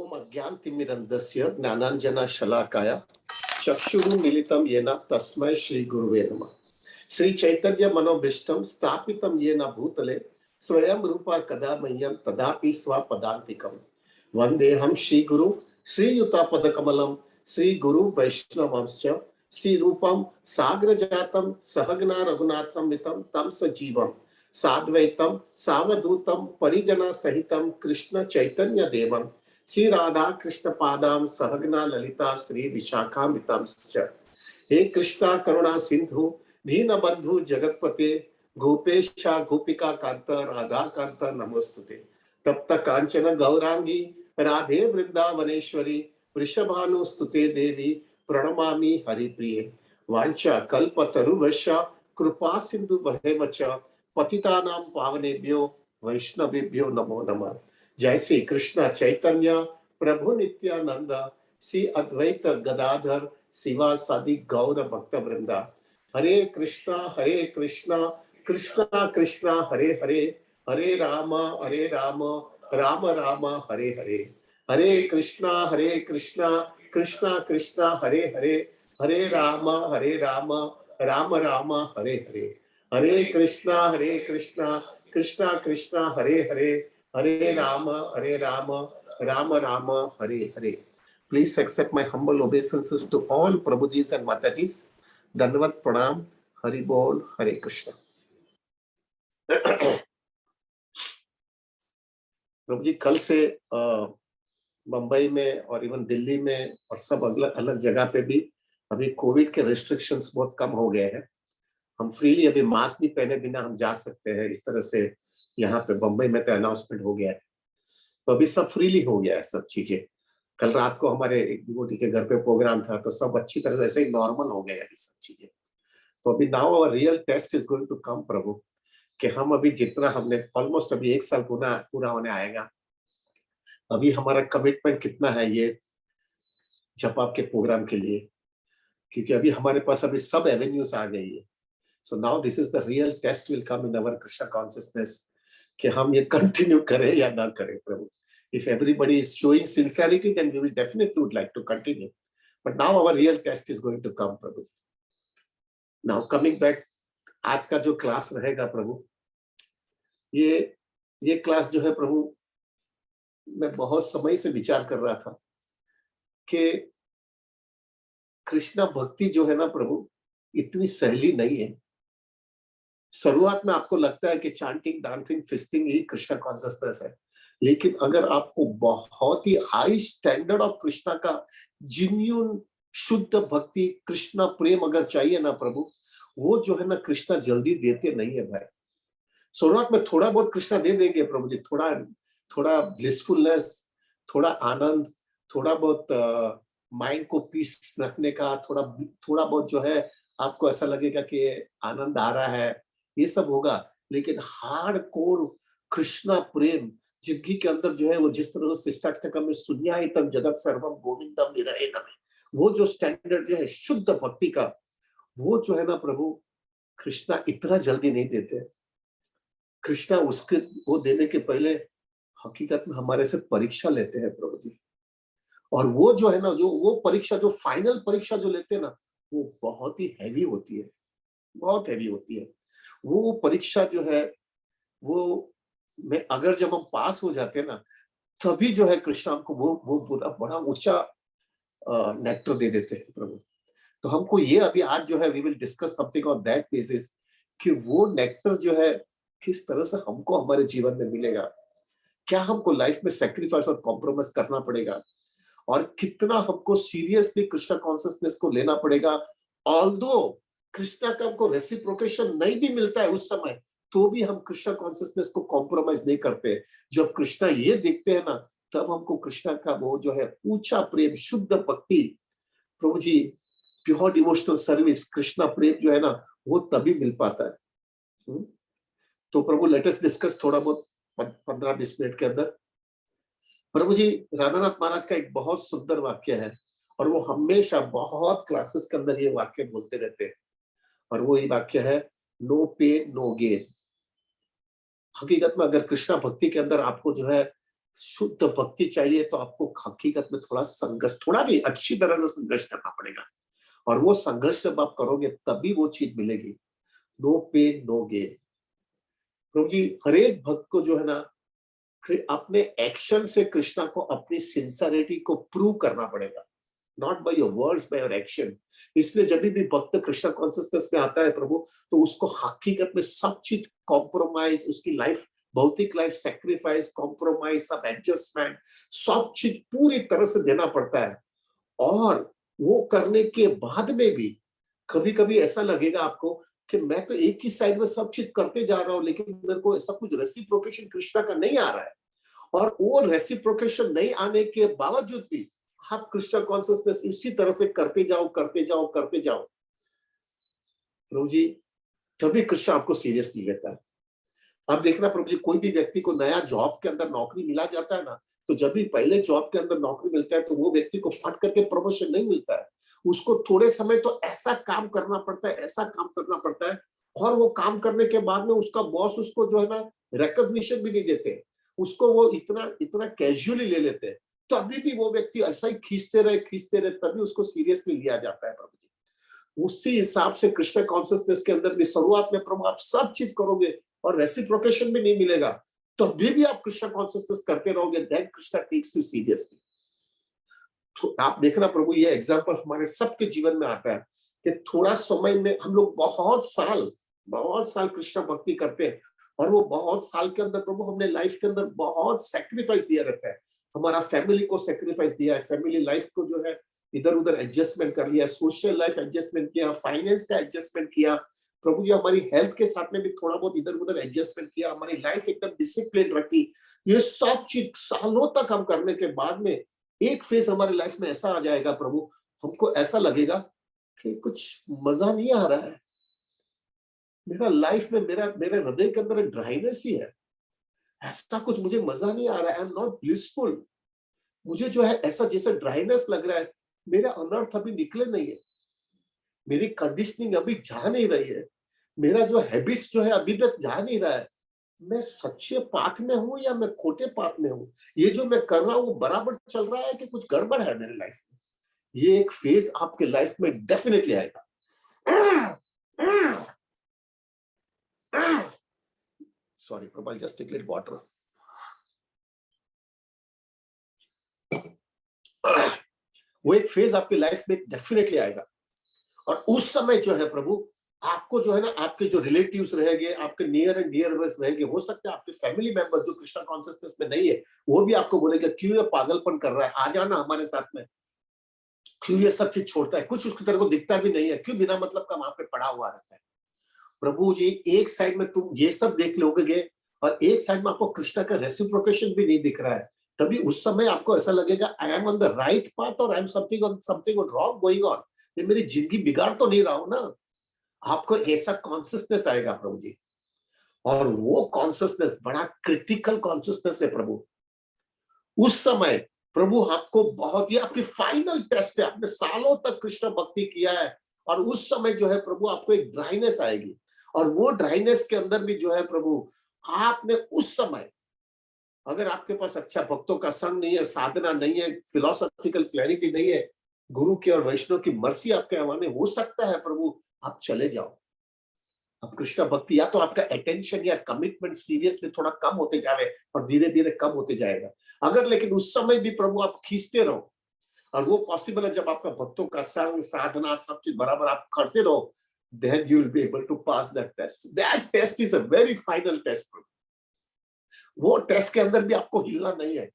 ओम अज्ञानतिमिरन्धस्य ज्ञानाञ्जनशलाकाय चक्षुरुन्मीलितं येन तस्मै श्रीगुरुवे नमः। श्री चैतन्य मनोभीष्टं स्थापितं येन भूतले स्वयं रूपा कदा मह्यं तदापि स्वपदान्तिकं वन्देऽहं श्रीगुरु श्रीयुतापदकमलं श्रीगुरु वैष्णवंश्च श्रीरूपं साग्रजातं सहगना रघुनाथं मितं तं सजीवं साद्वैतं सावधूतं परिजन सहितं कृष्ण चैतन्य देवं श्री राधा कृष्ण पादां सहगना ललिता श्री विशाखान्वितांश्च। हे कृष्णा करुणा सिंधु दीनबंधु जगतपते गोपेशा गोपिका कांत राधा कांत नमोस्तुते। तप्त कांचन गौरांगी राधे वृंदावनेश्वरी वृषभानुस्तुते देवी प्रणमामि हरिप्रिये। वांछा कल्पतरुभ्यश्च कृपा सिंधु भवेमच पतितानां पावनेभ्यो वैष्णवेभ्यो नमो नमः। जय श्री कृष्ण चैतन्य प्रभु नित्यानंद श्री अद्वैत गदाधर शिवासादि गौर भक्त वृंदा। हरे कृष्णा कृष्णा कृष्णा हरे हरे, हरे राम राम राम हरे हरे। हरे कृष्णा कृष्णा कृष्णा हरे हरे, हरे राम राम राम हरे हरे। हरे कृष्णा कृष्णा कृष्णा हरे हरे, हरे Ram Ram Ram Hare Hare. Please accept my humble obeisances to all Prabhujis and Matajis. Dandavat Pranam, Hari Bol, Hare Krishna. प्रभु जी कल से मुंबई में और इवन दिल्ली में और सब अलग अलग जगह पे भी अभी कोविड के रिस्ट्रिक्शंस बहुत कम हो गए हैं। हम फ्रीली अभी मास्क भी पहने बिना हम जा सकते हैं। इस तरह से यहाँ पे मुंबई में तो अनाउंसमेंट हो गया है, तो अभी सब फ्रीली हो गया है सब चीजें। कल रात को हमारे एक डिवोटी के घर पे प्रोग्राम था, तो सब अच्छी तरह से ऐसे ही नॉर्मल हो गया है सब चीजें। तो अभी now our real test is going to come प्रभु, कि हम अभी जितना हमने ऑलमोस्ट अभी 1 साल पूरा होने आएगा, अभी हमारा कमिटमेंट कितना है ये जप आपके प्रोग्राम के लिए, क्योंकि अभी हमारे पास अभी सब एवेन्यूज आ गई है। So now this is the real test will come in our Krishna consciousness, कि हम ये कंटिन्यू करें या ना करें प्रभु। If everybody is showing sincerity, then we will definitely would like to continue. But now our real test is going to come, Prabhu. Now coming back, आज का जो क्लास रहेगा प्रभु, ये क्लास जो है प्रभु, मैं बहुत समय से विचार कर रहा था कि कृष्णा भक्ति जो है ना प्रभु, इतनी सहली नहीं है। शुरुआत में आपको लगता है कि चांटिंग, डांसिंग, फिस्टिंग ही कृष्णा कॉन्शियसनेस है, लेकिन अगर आपको बहुत ही हाई स्टैंडर्ड ऑफ कृष्णा का जिन्यून शुद्ध भक्ति, कृष्णा प्रेम अगर चाहिए ना प्रभु, वो जो है ना कृष्णा जल्दी देते नहीं है भाई। शुरुआत में थोड़ा बहुत कृष्णा दे देंगे प्रभु जी, थोड़ा ब्लिसफुलनेस, थोड़ा आनंद, थोड़ा बहुत माइंड को पीस रखने का, थोड़ा बहुत जो है आपको ऐसा लगेगा कि आनंद आ रहा है, ये सब होगा। लेकिन हार्डकोर कृष्णा प्रेम जिंदगी के अंदर जो है, वो जिस तरह से शिष्टाष्टकम में शून्यायतम जगत सर्वम गोविंदम निरये नमः, वो जो स्टैंडर्ड जो है शुद्ध भक्ति का, वो जो है ना प्रभु, कृष्णा इतना जल्दी नहीं देते। कृष्णा उसके वो देने के पहले हकीकत में हमारे से परीक्षा लेते हैं प्रभु जी। और वो जो है ना, जो वो परीक्षा, जो फाइनल परीक्षा जो लेते हैं ना, वो बहुत ही हैवी होती है, बहुत हैवी होती है। वो परीक्षा जो है वो में अगर जब हम पास हो जाते हैं ना, तभी जो है कृष्ण हमको वो बड़ा ऊंचा नेक्टर दे देते हैं प्रभु। तो हमको ये अभी आज जो है we will discuss something on that basis, कि वो नेक्टर जो है किस तरह से हमको हमारे जीवन में मिलेगा, क्या हमको लाइफ में सैक्रिफाइस और कॉम्प्रोमाइज करना पड़ेगा, और कितना हमको सीरियसली कृष्ण कॉन्शियसनेस को लेना पड़ेगा। ऑल्दो कृष्णा का हमको रेसिप्रोकेशन नहीं भी मिलता है उस समय, तो भी हम कृष्ण कॉन्शियसनेस को कॉम्प्रोमाइज नहीं करते। जब कृष्णा ये देखते हैं ना, तब हमको कृष्णा का वो जो है ऊंचा प्रेम, शुद्ध भक्ति, प्रभु जी प्योर डिवोशनल सर्विस, कृष्णा प्रेम जो है ना, वो तभी मिल पाता है। तो प्रभु लेट अस डिस्कस थोड़ा बहुत 15-20 मिनट के अंदर। प्रभु जी राधानाथ महाराज का एक बहुत सुंदर वाक्य है, और वो हमेशा बहुत क्लासेस के अंदर ये वाक्य बोलते रहते हैं, और वो ये वाक्य है, नो पेन नो गेन। हकीकत में अगर कृष्णा भक्ति के अंदर आपको जो है शुद्ध भक्ति चाहिए तो आपको हकीकत में थोड़ा संघर्ष, थोड़ा नहीं, अच्छी तरह से संघर्ष करना पड़ेगा। और वो संघर्ष जब आप करोगे तभी वो चीज मिलेगी। No pain no gain. प्रभु जी, हर एक भक्त को जो है ना अपने एक्शन से कृष्णा को अपनी सिंसियरिटी को प्रूव करना पड़ेगा, not by your words, by your action. इसलिए जब भी भक्त कृष्णा कॉन्सियसनेस में आता है प्रभु, तो उसको हकीकत में सब चीज कॉम्प्रोमाइज, उसकी लाइफ, भौतिक लाइफ सैक्रिफाइस, कॉम्प्रोमाइज, सब एडजस्टमेंट, सब चीज पूरी तरह से देना पड़ता है। और वो करने के बाद में भी कभी कभी ऐसा लगेगा आपको कि मैं तो एक ही साइड में सब चीज करते जा रहा हूँ, लेकिन मेरे को ऐसा कुछ रेसिप्रोकेशन कृष्णा का नहीं आ रहा है। और वो रेसिप्रोकेशन नहीं आने के बावजूद भी आप कृष्णा कॉन्शियसनेस इसी तरह से करते जाओ करते जाओ करते जाओ, प्रभु जी, तभी कृष्ण आपको सीरियसली लेता है। आप देखना प्रभु जी, कोई भी व्यक्ति को नया जॉब के अंदर नौकरी मिला जाता है ना, तो जब भी पहले जॉब के अंदर नौकरी मिलता है तो वो व्यक्ति को फट करके प्रमोशन नहीं मिलता है। उसको थोड़े समय तो ऐसा काम करना पड़ता है, ऐसा काम करना पड़ता है, और वो काम करने के बाद में उसका बॉस उसको जो है ना रिकॉग्निशन भी नहीं देते, उसको वो इतना इतना कैजुअली ले लेते हैं। तो अभी भी वो व्यक्ति ऐसा ही खींचते रहे, तभी उसको सीरियसली लिया जाता है प्रभु जी। उसी हिसाब से कृष्ण कॉन्शियसनेस के अंदर भी शुरुआत में प्रभु आप सब चीज करोगे और रेसिप्रोकेशन भी नहीं मिलेगा, तो अभी भी आप कृष्ण कॉन्शियसनेस करते रहोगे, then Krishna takes you seriously. तो आप देखना प्रभु, ये एग्जांपल हमारे सबके जीवन में आता है कि थोड़ा समय में हम लोग बहुत साल कृष्ण भक्ति करते हैं, और वो बहुत साल के अंदर प्रभु हमने लाइफ के अंदर बहुत सेक्रीफाइस दिया रहता है। हमारा फैमिली को सेक्रीफाइस दिया है, फैमिली लाइफ को जो है इधर उधर एडजस्टमेंट कर लिया, सोशल लाइफ एडजस्टमेंट किया, फाइनेंस का एडजस्टमेंट किया, प्रभु जी हमारी हेल्थ के साथ में भी थोड़ा बहुत इधर उधर एडजस्टमेंट किया, हमारी लाइफ एकदम डिसिप्लिन रखी। ये सब चीज सालों तक हम करने के बाद में एक फेज हमारी लाइफ में ऐसा आ जाएगा प्रभु, हमको ऐसा लगेगा कि कुछ मजा नहीं आ रहा है, मेरा लाइफ में मेरा मेरे हृदय के अंदर एक ड्राइनेस ही है, ऐसा कुछ मुझे मजा नहीं आ रहा है, आई एम नॉट ब्लिसफुल। मुझे जो है ऐसा जैसे ड्राइनेस लग रहा है, मेरा अनर्थ अभी निकले नहीं है, मेरी कंडीशनिंग अभी जा नहीं रही है, मेरा जो हैबिट्स जो है अभी तक जा नहीं रहा है, मैं सच्चे पाथ में हूं या मैं खोटे पाथ में हूं, ये जो मैं कर रहा हूं वो बराबर चल रहा है कि कुछ गड़बड़ है मेरे लाइफ में। ये एक फेज आपके लाइफ में डेफिनेटली आएगा। सॉरी प्रभु, जस्ट टेक लिटिल वाटर। वो एक फेज आपकी लाइफ में डेफिनेटली आएगा, और उस समय जो है प्रभु आपको जो है ना आपके जो रिलेटिव्स रहेंगे, आपके नियर एंड डियर रहेंगे, हो सकता है आपके फैमिली मेंबर जो कृष्ण कॉन्शियसनेस में नहीं है, वो भी आपको बोलेगा क्यों ये पागलपन कर रहा है, आ जाना हमारे साथ में, क्यों ये सब चीज छोड़ता है, कुछ उसकी तरह को दिखता भी नहीं है, क्यों बिना मतलब का वहां पे पड़ा हुआ रहता है। प्रभु जी, एक साइड में तुम ये सब देख लोगे और एक साइड में आपको कृष्णा का रेसिप्रोकेशन भी नहीं दिख रहा है, तभी उस समय आपको ऐसा लगेगा I am on the right path और I am something wrong going on, ये मेरी जिंदगी बिगाड़ तो नहीं रहा हूं ना। आपको ऐसा कॉन्शियसनेस आएगा प्रभु जी, और वो कॉन्शियसनेस बड़ा क्रिटिकल कॉन्शियसनेस है प्रभु। उस समय प्रभु आपको बहुत, ये आपकी फाइनल टेस्ट है, आपने सालों तक कृष्ण भक्ति किया है, और उस समय जो है प्रभु आपको एक ड्राइनेस आएगी, और वो ड्राइनेस के अंदर भी जो है प्रभु आपने उस समय, अगर आपके पास अच्छा भक्तों का संग नहीं है, साधना नहीं है, फिलोसॉफिकल क्लैरिटी नहीं है, गुरु की और वैष्णव की मर्सी आपके हवाले, हो सकता है प्रभु आप चले जाओ। अब कृष्ण भक्ति या तो आपका अटेंशन या कमिटमेंट सीरियसली थोड़ा कम होते जाए और धीरे धीरे कम होते जाएगा। अगर लेकिन उस समय भी प्रभु आप खींचते रहो, और वो पॉसिबल है जब आपका भक्तों का संग साधना सब चीज बराबर आप करते रहो, then you will be able to pass that test. That test is a very final test. वो टेस्ट के अंदर भी आपको हिलना नहीं है।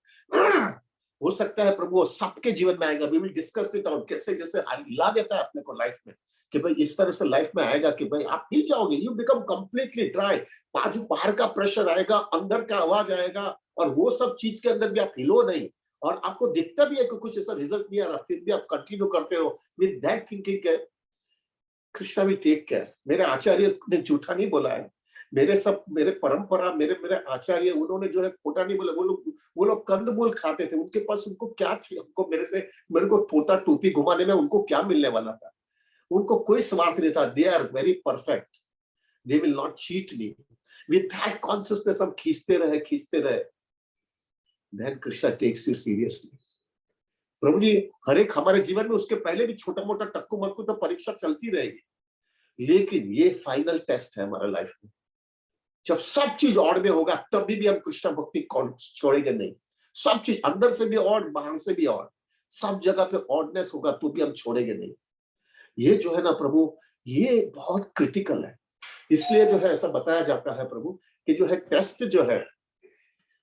हो सकता है प्रभु वो सबके जीवन में आएगा, we will discuss it out, कैसे जैसे हिला देता है अपने को लाइफ में, कि भाई इस तरह से लाइफ में आएगा कि भाई आप हिल जाओगे, यू बिकम कंप्लीटली ड्राई, बाजू बाहर का प्रेशर आएगा, अंदर का आवाज आएगा, और वो सब चीज के अंदर भी आप हिलो नहीं, और आपको दिखता भी है कि कुछ ऐसा रिजल्ट नहीं आ रहा, फिर भी आप कंटिन्यू करते हो विद दैट थिंकिंग, कृष्णा भी टेक केयर। मेरे आचार्य ने झूठा नहीं बोला है, मेरे परंपरा, मेरे आचार्य, उन्होंने जो है खोटा नहीं बोला। वो लोग कंदमूल खाते थे, उनके पास उनको क्या थी, हमको मेरे को पोटा टोपी घुमाने में उनको क्या मिलने वाला था, उनको कोई स्वार्थ नहीं था। They are very perfect, they will not cheat me. With that consciousness हम खींचते रहे, then Krishna takes you seriously. प्रभु जी हर एक हमारे जीवन में उसके पहले भी छोटा मोटा टक्कू मक्कू तो परीक्षा चलती रहेगी, लेकिन ये फाइनल टेस्ट है हमारा लाइफ में। जब सब चीज ऑड में होगा तभी भी हम कृष्ण भक्ति छोड़ेंगे नहीं। सब चीज अंदर से भी ऑड, बाहर से भी ऑड, सब जगह पे ऑडनेस होगा तो भी हम छोड़ेंगे नहीं। ये जो है ना प्रभु, ये बहुत क्रिटिकल है। इसलिए जो है ऐसा बताया जाता है प्रभु कि जो है टेस्ट जो है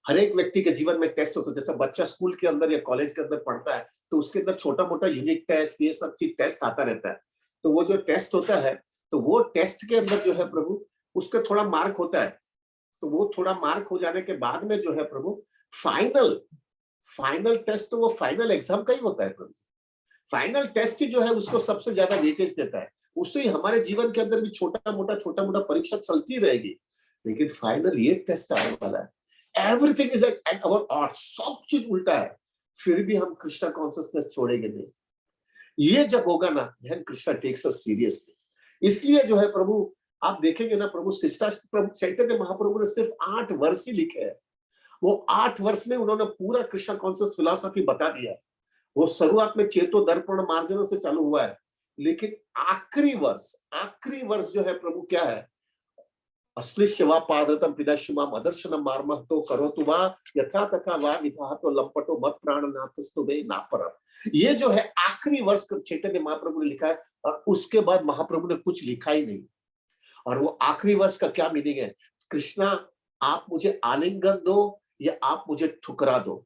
हर एक व्यक्ति के जीवन में टेस्ट होता है। जैसा बच्चा स्कूल के अंदर या कॉलेज के अंदर पढ़ता है तो उसके अंदर छोटा मोटा यूनिट टेस्ट, ये सब चीज टेस्ट आता रहता है। तो वो जो टेस्ट होता है तो वो टेस्ट के अंदर जो है प्रभु उसका थोड़ा मार्क होता है। तो वो थोड़ा मार्क हो जाने के बाद में जो है प्रभु फाइनल टेस्ट तो वो फाइनल एग्जाम का ही होता है प्रभु। फाइनल टेस्ट ही जो है उसको सबसे ज्यादा वेटेज देता है। उससे ही हमारे जीवन के अंदर भी छोटा मोटा परीक्षा चलती रहेगी, लेकिन फाइनल ये टेस्ट आने वाला है। Everything is at our odd, सब चीज उल्टा है, फिर भी हम कृष्णा कॉन्शियसनेस छोड़ेंगे नहीं। ये जब होगा ना, then Krishna takes us seriously. इसलिए जो है प्रभु आप देखेंगे ना प्रभु चैतन्य महाप्रभु ने सिर्फ 8 वर्ष ही लिखे हैं। वो 8 वर्ष में उन्होंने पूरा कृष्णा कॉन्शियस फिलॉसफी बता दिया। वो शुरुआत में चेतो दर्पण मार्जन से चालू हुआ है, लेकिन आखिरी वर्ष जो है प्रभु क्या है, अश्लिष्य वा पादतम पिदाशुमाम अदर्शनम मार्मः तो करोतु वा यथा तथा वा विभातो लंपटो मत प्राणनाथस्तु वे नापरम। ये जो है आखिरी वर्ष चैतन्य महाप्रभु ने लिखा है, और उसके बाद महाप्रभु ने कुछ लिखा ही नहीं। और वो आखिरी वर्ष का क्या मीनिंग है, कृष्णा आप मुझे आलिंगन दो या आप मुझे ठुकरा दो,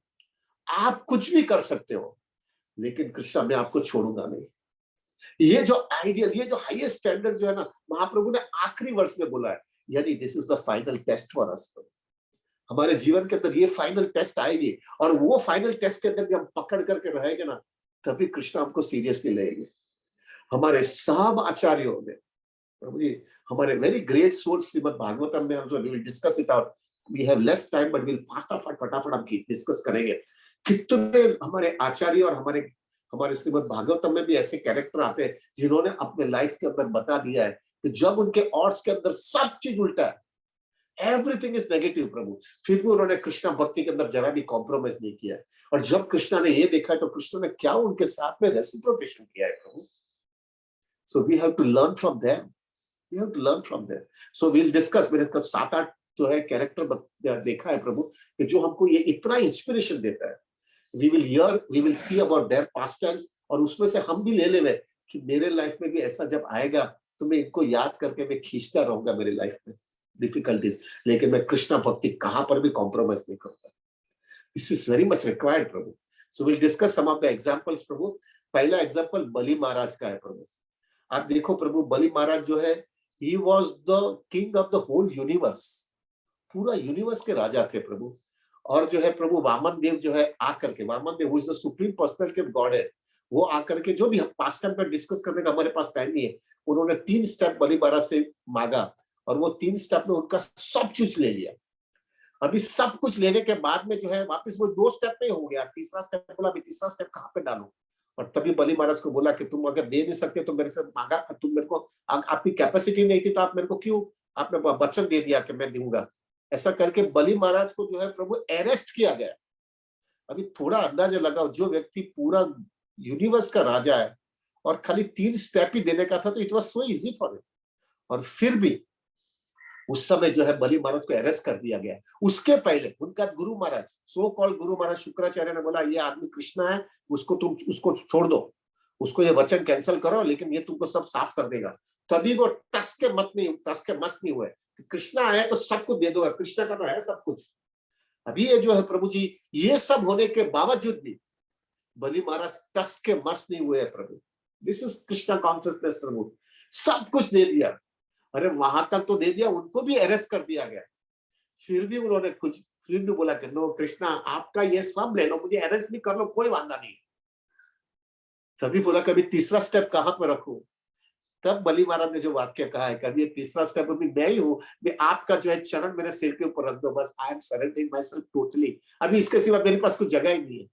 आप कुछ भी कर सकते हो, लेकिन कृष्णा मैं आपको छोड़ूंगा नहीं। ये जो आइडियल, ये जो हाईएस्ट स्टैंडर्ड जो है ना, महाप्रभु ने आखिरी वर्ष में बोला है। यानी this is the final test for us. हमारे जीवन के अंदर ये फाइनल टेस्ट आएगी, और वो फाइनल टेस्ट के अंदर हम पकड़ करके रहेंगे ना, तभी कृष्ण हमको सीरियसली लेंगे। हमारे सब आचार्यों ने प्रभु जी, हमारे very great source Srimad Bhagavatam में, हम जो will discuss it out, we have less time but will फटाफट हम डिस्कस करेंगे। कितने हमारे आचार्य और हमारे श्रीमद् भागवतम में भी ऐसे कैरेक्टर आते हैं जिन्होंने अपने लाइफ के अंदर बता दिया है कि जब उनके ऑड्स के अंदर सब चीज उल्टा है, एवरीथिंग इज नेगेटिव प्रभु, फिर भी उन्होंने कृष्णा भक्ति के अंदर जरा भी कॉम्प्रोमाइज नहीं किया। और जब कृष्णा ने ये देखा तो कृष्ण ने क्या उनके साथ में रेसिप्रोकेशन किया है प्रभु। So we have to learn from them, we have to learn from them. So we'll discuss, मेरे साथ 7-8 जो है कैरेक्टर देखा है प्रभु कि जो हमको ये इतना इंस्पिरेशन देता है। we will see about their pastimes, और उसमें से हम भी ले लेंगे कि मेरे लाइफ में भी ऐसा जब आएगा तो मैं इनको याद करके मैं खींचता रहूंगा मेरे लाइफ में डिफिकल्टीज, लेकिन मैं कृष्णा भक्ति कहां पर भी कॉम्प्रोमाइज नहीं करूंगा। This is very much required प्रभु। So will discuss some of the examples प्रभु। पहला एग्जांपल बलि महाराज का है प्रभु। आप देखो प्रभु, बलि महाराज जो है, he was the king of the whole universe, पूरा यूनिवर्स के राजा थे प्रभु। और जो है प्रभु वामन देव जो है आकर के, वामन देव who is the supreme personality of God है, वो आकर के, जो भी हम पास्ट टाइम पर डिस्कस करने का हमारे पास टाइम नहीं है, उन्होंने 3 स्टेप बलि महाराज से मांगा, और वो 3 स्टेप में उनका सब चीज ले लिया। अभी सब कुछ लेने के बाद में जो है वापस वो 2 स्टेप में हो गया, तीसरा स्टेप बोला, अभी तीसरा स्टेप कहाँ पे डालूं। और तभी बलि महाराज को बोला कि तुम अगर दे नहीं सकते तो मेरे से मांगा, तुम मेरे को, आपकी कैपेसिटी नहीं थी तो आप मेरे को क्यों, आपने वचन दे दिया कि मैं दूंगा। ऐसा करके बलि महाराज को जो है प्रभु अरेस्ट किया गया। अभी थोड़ा अंदाजा लगाओ, जो व्यक्ति पूरा यूनिवर्स का राजा है और खाली 3 स्टेप ही देने का था, तो it was so easy for him, और फिर भी उस समय जो है बलि महाराज को अरेस्ट कर दिया गया। उसके पहले उनका गुरु महाराज, सो कॉल्ड गुरु महाराज शुक्राचार्य ने बोला, ये आदमी कृष्णा है, उसको छोड़ दो, उसको ये वचन कैंसिल करो, लेकिन ये तुमको सब साफ कर देगा। तभी वो टस के मस नहीं हुए, कृष्णा है तो सबको दे दो, कृष्णा का तो है सब कुछ। अभी ये जो है प्रभु जी, ये सब होने के बावजूद भी बलि महाराज टस के मस नहीं हुए प्रभु। दिस इज कृष्णा कॉन्शियसनेस प्रभु। सब कुछ दे दिया, अरे वहां तक तो दे दिया, उनको भी अरेस्ट कर दिया गया, फिर भी उन्होंने फिर भी बोला कि नो कृष्णा, आपका ये सब ले लो, मुझे अरेस्ट भी कर लो, कोई वादा नहीं। तभी बोला कभी तीसरा स्टेप कहां पर रखूं। तब बलि महाराज ने जो वाक्य कहा है, कभी ये तीसरा स्टेप अभी मैं ही हूं, मैं आपका जो है चरण मेरे सिर के ऊपर रख दो, बस I am surrendering my self totally, अभी इसके सिवा मेरे पास कुछ जगह ही नहीं है।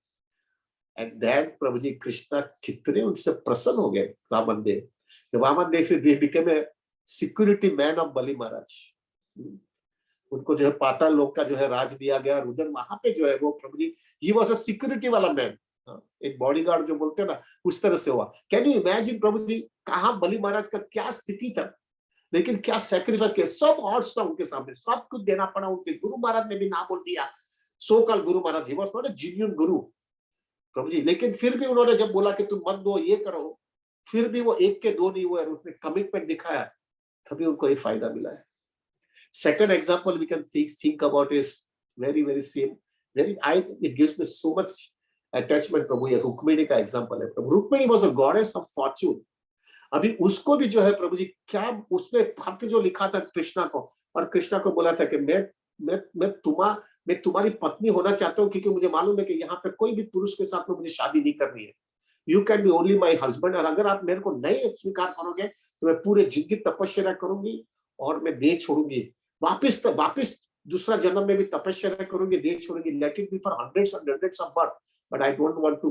एंड देन प्रभु जी कृष्णा कितने उनसे प्रसन्न हो गए वामन देव। वामन देव फिर became a security man of Bali Maharaj. उनको जो है पाताल लोक का जो है राज दिया गया, और उधर वहां पे जो है वो प्रभु जी, ही वॉज अ सिक्योरिटी वाला मैन, एक बॉडीगार्ड जो बोलते हैं ना, उस तरह से हुआ। कैन यू इमेजिन प्रभु जी, कहाँ बलि महाराज का क्या स्थिति था, लेकिन क्या सैक्रिफाइस किया, सब ऑड्स था उनके सामने, सब कुछ देना पड़ा उनके। गुरु महाराज ने भी ना बोल दिया, so called guru Maharaj, he was not a genuine guru प्रभु जी, लेकिन फिर भी उन्होंने जब बोला कि तुम मत दो, ये करो, फिर भी वो एक के दो नहीं हुए, उसने कमिटमेंट दिखाया, तभी उनको ये फायदा मिला है। Second example we can think about is very same, very I it gives me so much attachment प्रभु, ये रुक्मिणी का एग्जांपल है प्रभु। Rukmini was a goddess of fortune. अभी उसको भी जो है प्रभु जी, क्या उसने खत जो लिखा था कृष्णा को, और कृष्णा को बोला था कि मैं तुम्हारी पत्नी होना चाहता हूँ, क्योंकि मुझे मालूम है कि यहाँ पे कोई भी पुरुष के साथ में मुझे शादी नहीं करनी है, you can be only my husband, और अगर आप मेरे को नहीं स्वीकार करोगे तो मैं पूरे जिंदगी तपस्या करूंगी और मैं देह छोड़ूंगी, वापिस दूसरा जन्म में भी तपस्या करूंगी, देह छोड़ूंगी, let it be for hundreds and hundreds of birth, but I don't want to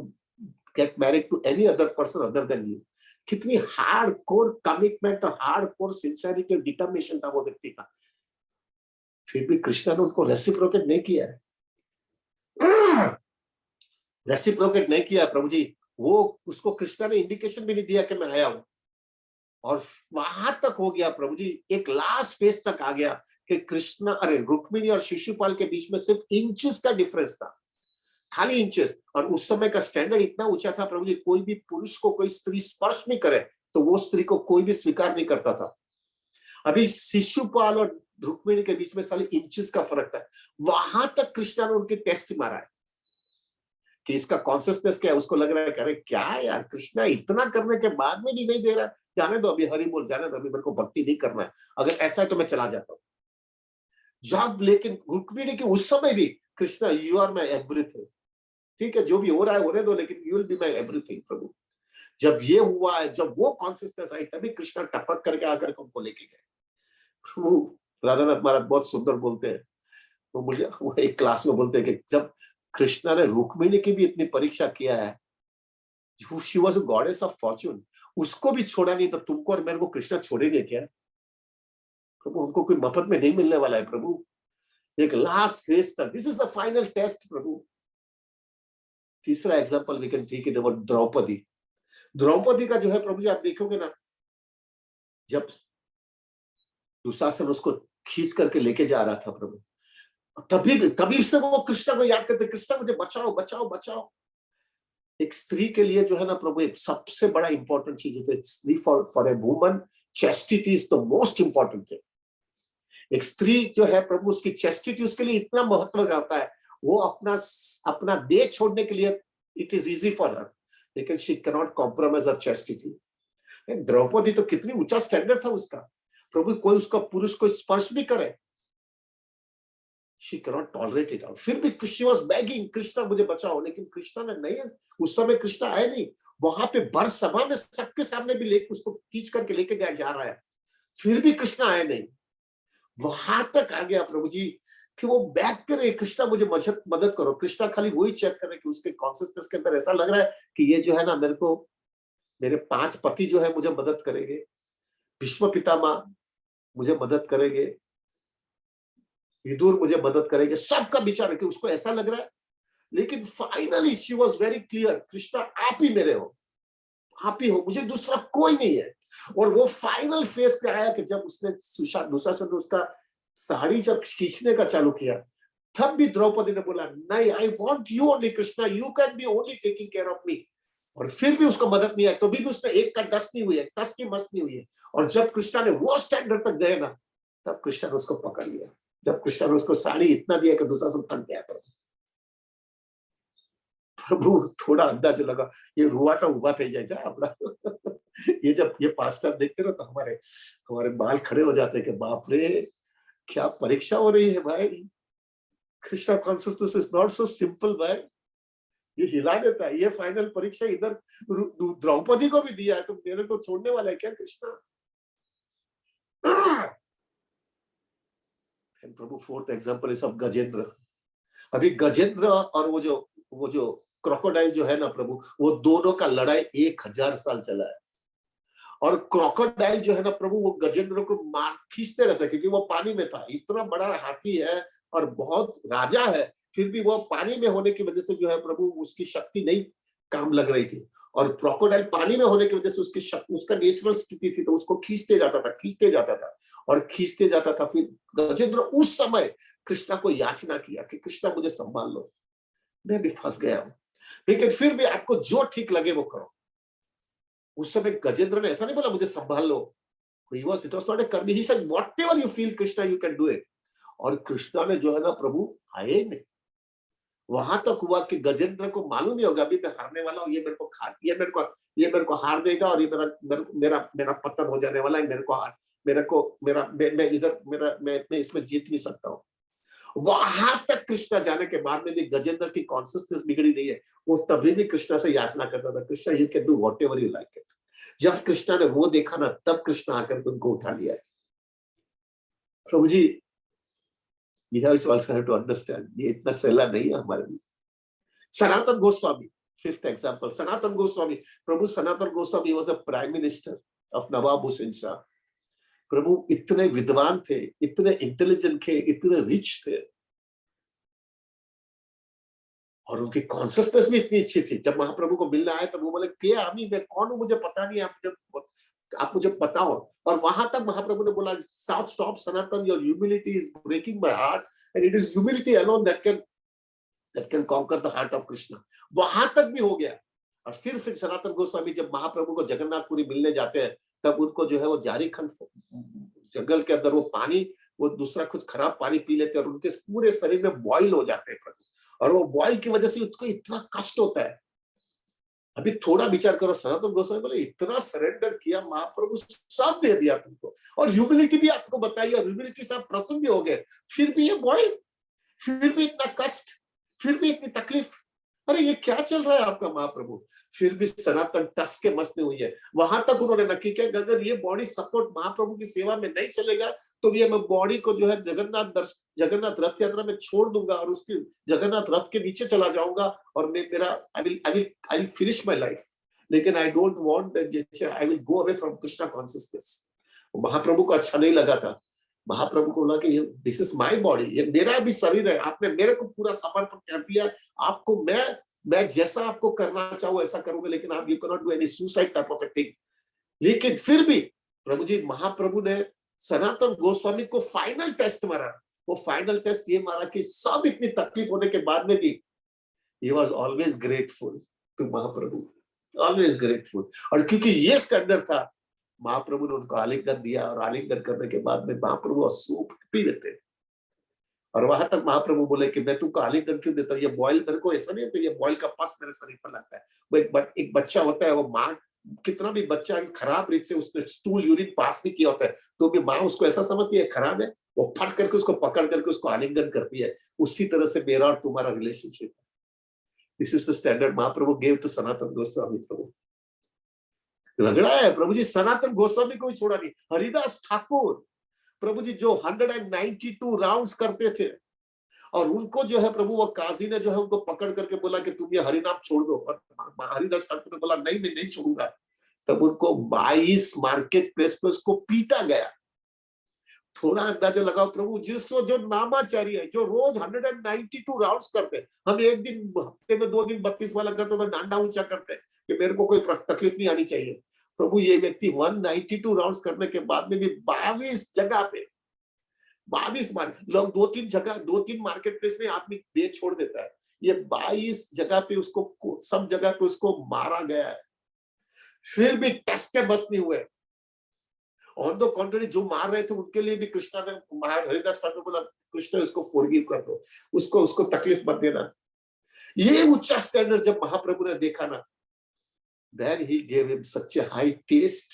get married to any other person other than you. कितनी हार्ड कोर कमिटमेंट और हार्ड कोर सिंसियरिटी और डिटर्मिनेशन था वो व्यक्ति का, फिर भी कृष्णा ने उनको रेसिप्रोकेट नहीं किया है, रेसिप्रोकेट नहीं किया प्रभु जी। वो उसको कृष्णा ने इंडिकेशन भी नहीं दिया कि मैं आया हूं, और वहां तक हो गया प्रभु जी, एक लास्ट फेज तक आ गया कि कृष्णा, अरे रुक्मिणी और शिशुपाल के बीच में सिर्फ इंचेस का डिफरेंस था, खाली इंचेस, और उस समय का स्टैंडर्ड इतना ऊंचा था प्रभु जी, कोई भी पुरुष को कोई स्त्री स्पर्श नहीं करे तो वो स्त्री को कोई भी स्वीकार नहीं करता था। अभी शिशुपाल और रुक्मिणी के बीच में साले इंचेस का फर्क था, वहां तक कृष्णा ने उनके टेस्ट मारा है कि इसका कॉन्सियसनेस क्या है। उसको लग रहा है कि अरे क्या यार, कृष्णा इतना करने के बाद में भी नहीं दे रहा, जाने दो अभी, हरि बोल, जाने दो अभी, मेरे को भक्ति नहीं करना है, अगर ऐसा है तो मैं चला जाता हूँ। जब लेकिन रुक्मिणी के उस समय भी, Krishna you are my everything, ठीक है जो भी हो रहा है होने दो, लेकिन you will be my everything प्रभु। जब ये हुआ है, जब वो कॉन्सियसनेस आई, तभी कृष्णा टपक करके आकर उनको लेके गए प्रभु। राधानाथ महाराज बहुत सुंदर बोलते हैं, तो मुझे वो एक क्लास में बोलते हैं कि जब कृष्णा ने रुक्मिणी की भी इतनी परीक्षा किया है, she was a goddess of Fortune, उसको भी छोड़ा नहीं, तो तुमको और मेरे को कृष्णा छोड़ेंगे क्या प्रभु? उनको कोई मफत में नहीं मिलने वाला है प्रभु, एक लास्ट फेज तक, this is the final test प्रभु। तीसरा example we can take it about Draupadi. Draupadi का जो है प्रभु जी, आप देखोगे ना, जब दुशासन उसको खींच करके लेके जा रहा था प्रभु, तभी से वो कृष्णा को याद करते, कृष्णा मुझे बचाओ बचाओ बचाओ। एक स्त्री के लिए जो है ना प्रभु, एक सबसे बड़ा इंपॉर्टेंट चीज है स्त्री, for a woman chastity is the most important thing. एक स्त्री जो है प्रभु, उसकी चैस्टिटी उसके लिए इतना महत्व रखता है, वो अपना देह छोड़ने के लिए it is easy for her, लेकिन she can not compromise her chastity. Draupadi तो कितनी ऊंचा स्टैंडर्ड था उसका प्रभु, कोई उसका पुरुष को स्पर्श भी करे, she cannot tolerate it out। फिर भी she was begging, कृष्णा मुझे बचाओ, लेकिन कृष्णा ने नहीं, उस समय कृष्णा आए नहीं, वहां पे भर सभा में सबके सामने भी लेके उसको खींच करके लेके गया जा रहा है, फिर भी कृष्णा आए नहीं। वहां तक आ गया प्रभु जी कि वो बैक करे, कृष्णा मुझे मदद करो। कृष्णा खाली वही चेक करे कि उसके कॉन्सियसनेस के अंदर ऐसा लग रहा है कि ये जो है ना, मेरे को मेरे 5 पति जो है मुझे मदद करेंगे, भीष्म पितामह मुझे मदद करेंगे, विदुर मुझे मदद करेंगे, सबका विचार है कि उसको ऐसा लग रहा है। लेकिन finally she was very clear, Krishna आप ही मेरे हो, आप ही हो, मुझे दूसरा कोई नहीं है। और वो फाइनल फेज पे आया कि जब उसने दुशासन उसका साड़ी जब खींचने का चालू किया, तब भी द्रौपदी ने बोला नहीं, I want you only Krishna, you can be only taking care of me. और फिर भी उसको मदद नहीं आई, तो भी उसने एक का डस्ट नहीं हुई है, टस की मस्त नहीं हुई है। और जब कृष्णा ने वो स्टैंडर्ड तक गए ना, तब कृष्णा ने उसको पकड़ लिया, जब कृष्णा ने उसको साड़ी इतना दिया कि दुशासन थक गया। प्रभु थोड़ा अंदाज लगा, ये रुआटा उभा થઈ જાય છે આપડા। ये जब ये पास्टर देखते ना, तो हमारे बाल खड़े हो जाते हैं कि बाप रे, क्या परीक्षा हो रही है भाई। Krishna consciousness is not so simple भाई, ये हिला देता है। ये फाइनल परीक्षा इधर द्रौपदी को भी दिया है, तो मेरे को छोड़ने वाला है क्या कृष्णा? प्रभु fourth example is of Gajendra. अभी गजेंद्र और वो जो क्रोकोडाइल जो है ना प्रभु, वो दोनों का लड़ाई 1000 साल चला है। और क्रोकोडाइल जो है ना प्रभु, वो गजेंद्र को मार खींचते रहता है, क्योंकि वो पानी में था। इतना बड़ा हाथी है और बहुत राजा है, फिर भी वो पानी में होने की वजह से जो है प्रभु, उसकी शक्ति नहीं काम लग रही थी। और क्रोकोडाइल पानी में होने की वजह से उसकी शक्ति, उसका नेचुरल स्थिति थी, तो उसको खींचते जाता था, खींचते जाता था और खींचते जाता था। फिर गजेंद्र उस समय कृष्णा को याचना किया कि कृष्णा मुझे संभाल लो, मैं भी फंस गया हूं, लेकिन फिर भी आपको जो ठीक लगे वो करो। उस समय गजेंद्र ने ऐसा नहीं बोला मुझे संभाल लो, it was not a कर्मी, he said whatever you feel Krishna you can do it। और कृष्णा ने जो है ना प्रभु आए नहीं। वहां तक हुआ कि गजेंद्र को मालूम ही होगा अभी मैं हारने वाला हूं, ये मेरे को हार देगा और ये मेरा पतन हो जाने वाला है, मैं इसमें जीत नहीं सकता हूँ। वहां तक कृष्णा जाने के बाद में भी गजेंद्र की कॉन्सिस्टेंस बिगड़ी नहीं है। वो तभी भी कृष्णा से याचना करता था, Krishna you can do whatever you like it. जब कृष्णा ने वो देखा ना, तब कृष्णा आकर उनको उठा लिया। प्रभु जी, we also have to understand, ये इतना सहला नहीं है हमारे लिए। Sanatan Goswami, fifth example, Sanatan Goswami. प्रभु Sanatan Goswami was a prime minister of Nawab Hussain Shah. प्रभु इतने विद्वान थे, इतने इंटेलिजेंट थे, इतने रिच थे, और उनकी कॉन्सियसनेस भी इतनी अच्छी थी। जब महाप्रभु को मिलने आए तब वो बोले के आमी, मैं कौन हूं मुझे पता नहीं, आप मुझे बताओ। और वहां तक महाप्रभु ने बोला stop Sanatan, your humility is breaking my heart and it is humility alone that can conquer the heart of Krishna. वहां तक भी हो गया। और फिर सनातन गोस्वामी जब महाप्रभु को जगन्नाथपुरी मिलने जाते हैं, तब उनको जो है वो जारी खंड जंगल के अंदर वो पानी, वो दूसरा कुछ खराब पानी पी लेते हैं और उनके पूरे शरीर में बॉइल हो जाते हैं प्रभु। और वो बॉइल की वजह से उनको इतना कष्ट होता है। अभी थोड़ा विचार करो, सनातन गोस्वामी बोले इतना सरेंडर किया, महाप्रभु सब दे दिया तुमको, और ह्यूमिलिटी भी आपको बताई, और ह्यूमिलिटी से आप प्रसन्न भी हो गए, फिर भी ये बॉइल, फिर भी इतना कष्ट, फिर भी इतनी तकलीफ। अरे ये क्या चल रहा है आपका महाप्रभु। फिर भी सनातन टस के मस्ती हुई है। वहां तक उन्होंने नक्की किया अगर ये बॉडी सपोर्ट महाप्रभु की सेवा में नहीं चलेगा तो ये मैं बॉडी को जो है जगन्नाथ रथ यात्रा में छोड़ दूंगा और उसके जगन्नाथ रथ के नीचे चला जाऊंगा, और मैं मेरा I will finish my life. लेकिन I don't want that, I will go away from Krishna consciousness. Mahaprabhu को अच्छा नहीं लगा था। महाप्रभु को बोला कि दिस इज माय बॉडी, ये मेरा भी शरीर है, आपने मेरे को पूरा समर्पण कर दिया, आपको मैं जैसा आपको करना चाहूँ ऐसा करूंगा, लेकिन आप you can not do any suicide type of a thing. लेकिन फिर भी प्रभु जी, महाप्रभु ने सनातन गोस्वामी को फाइनल टेस्ट मारा। वो फाइनल टेस्ट ये मारा कि सब इतनी तकलीफ होने के बाद में भी he was always grateful to Mahaprabhu, always grateful। और क्योंकि ये स्टैंडर्ड था, महाप्रभु ने उनको आलिंगन दिया, और आलिंगन करने के बाद में महाप्रभु सूप पी लेते। और वहां तक महाप्रभु बोले कि मैं तुमको आलिंगन क्यों देता हूँ, ये बॉयल मेरे को ऐसा नहीं होता, ये बॉयल का पस मेरे शरीर पर लगता है। वो एक बच्चा होता है, वो माँ, कितना भी बच्चा खराब रीत से उसने स्टूल यूरिन पास भी किया होता है, तो भी माँ उसको ऐसा समझती है खराब है, वो फट करके उसको पकड़ करके उसको आलिंगन करती है। उसी तरह से मेरा और तुम्हारा relationship. This is the standard Mahaprabhu gave to Sanatan Goswami. प्रभु रगड़ा है प्रभु जी, सनातन गोस्वामी को भी छोड़ा नहीं। हरिदास ठाकुर प्रभु जी जो 192 राउंड्स करते थे, और उनको जो है प्रभु वो काजी ने जो है उनको पकड़ करके बोला कि तुम ये हरिनाम छोड़ दो, और हरिदास ठाकुर ने बोला नहीं, मैं नहीं छोड़ूंगा। तब उनको 22 मार्केट प्लेस पे उसको पीटा गया। थोड़ा अंदाजा लगाओ प्रभु, जिसको जो नामाचारी है, जो रोज 192 राउंड्स करते, हम एक दिन हफ्ते में 2 दिन 32 वाला करते तो डांडा ऊंचा करते कि मेरे को कोई तकलीफ नहीं आनी चाहिए। प्रभु ये व्यक्ति 192 राउंड्स करने के बाद में भी 22 जगह पे, 22 लोग 2-3 मार्केट प्लेस में आदमी दे छोड़ देता है, ये 22 जगह पे उसको, सब जगह पे उसको मारा गया है। फिर भी टेस्ट के बस नहीं हुए। ऑन द कॉन्ट्ररी, जो मार रहे थे उनके लिए भी कृष्णा ने, हरिदास ठाकुर बोला कृष्ण उसको फॉरगिव कर दो, उसको तकलीफ मत देना। ये ऊंचा स्टैंडर्ड जब महाप्रभु ने देखा ना, then he gave him such a high taste।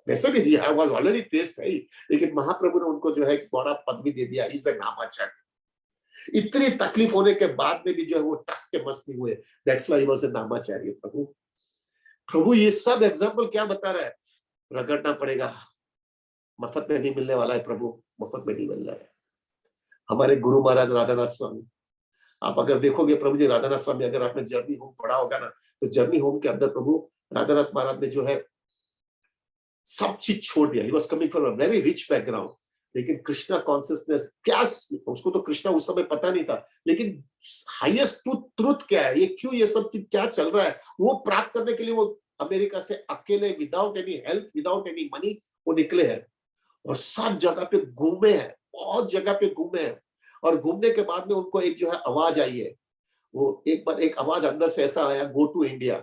वैसे भी he was already taste है, लेकिन महाप्रभु ने उनको जो है एक बड़ा पदवी दे दिया, इज नामाचार्य। इतनी तकलीफ होने के बाद में भी जो है वो टस के मस नहीं हुए। That's why he was a Namacharya. प्रभु ये सब एग्जांपल क्या बता रहा है, रगड़ना पड़ेगा, मफत में नहीं मिलने वाला है प्रभु, मफत में नहीं मिल रहा है। हमारे गुरु महाराज राधानाथ स्वामी, आप अगर देखोगे प्रभु जी, राधानाथ स्वामी, अगर आपने जर्नी होम पढ़ा होगा ना, तो जर्नी होम के अंदर प्रभु राधानाथ महाराज ने जो है सब चीज छोड़ दिया। He was coming from a very rich background, लेकिन कृष्णा कॉन्शियसनेस क्या, उसको तो कृष्णा उस समय पता नहीं था, लेकिन हाईएस्ट ट्रुथ क्या है, ये क्यों ये सब चीज क्या चल रहा है, वो प्राप्त करने के लिए वो अमेरिका से अकेले, without any help, without any money वो निकले हैं और सब जगह पे घूमे हैं, बहुत जगह पे घूमे हैं। और घूमने के बाद में उनको एक जो है आवाज आई है, वो एक बार एक आवाज अंदर से ऐसा आया, गो टू इंडिया।